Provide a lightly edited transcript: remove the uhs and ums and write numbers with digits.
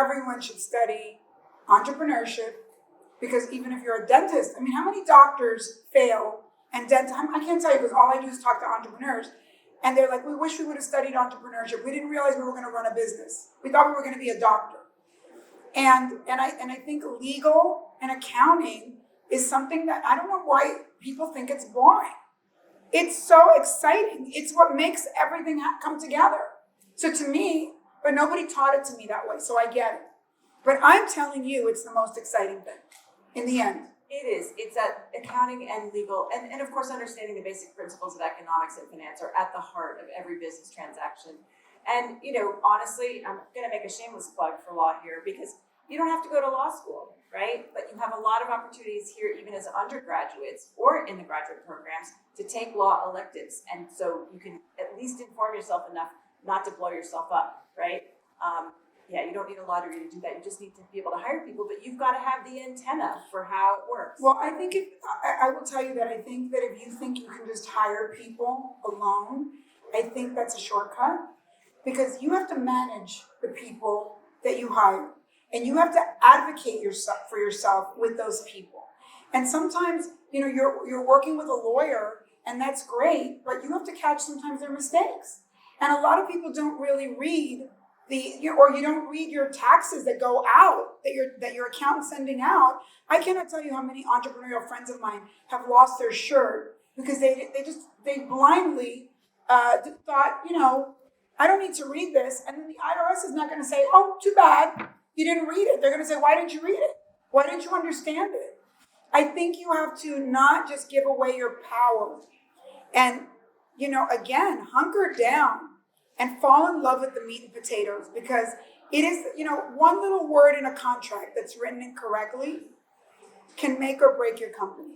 everyone should study entrepreneurship, because even if you're a dentist, I mean, how many doctors fail and I can't tell you, because all I do is talk to entrepreneurs. And they're like, we wish we would have studied entrepreneurship. We didn't realize we were going to run a business. We thought we were going to be a doctor. And I think legal and accounting is something that I don't know why people think it's boring. It's so exciting. It's what makes everything come together. So to me, but nobody taught it to me that way, so I get it. But I'm telling you, it's the most exciting thing in the end. It is. It's that accounting and legal, and of course understanding the basic principles of economics and finance are at the heart of every business transaction. And, honestly, I'm going to make a shameless plug for law here, because you don't have to go to law school, right? But you have a lot of opportunities here, even as undergraduates or in the graduate programs, to take law electives. And so you can at least inform yourself enough not to blow yourself up, right? You don't need a law degree to do that. You just need to be able to hire people, but you've got to have the antenna for how it works. Well, I think I will tell you that I think that if you think you can just hire people alone, I think that's a shortcut, because you have to manage the people that you hire, and you have to advocate for yourself with those people. And sometimes, you're working with a lawyer, and that's great, but you have to catch sometimes their mistakes. And a lot of people don't really read you don't read your taxes that go out, that your accountant's sending out. I cannot tell you how many entrepreneurial friends of mine have lost their shirt because they blindly thought, I don't need to read this. And then the IRS is not going to say, oh, too bad, you didn't read it. They're going to say, why didn't you read it? Why didn't you understand it? I think you have to not just give away your power and, again, hunker down and fall in love with the meat and potatoes, because it is, one little word in a contract that's written incorrectly can make or break your company.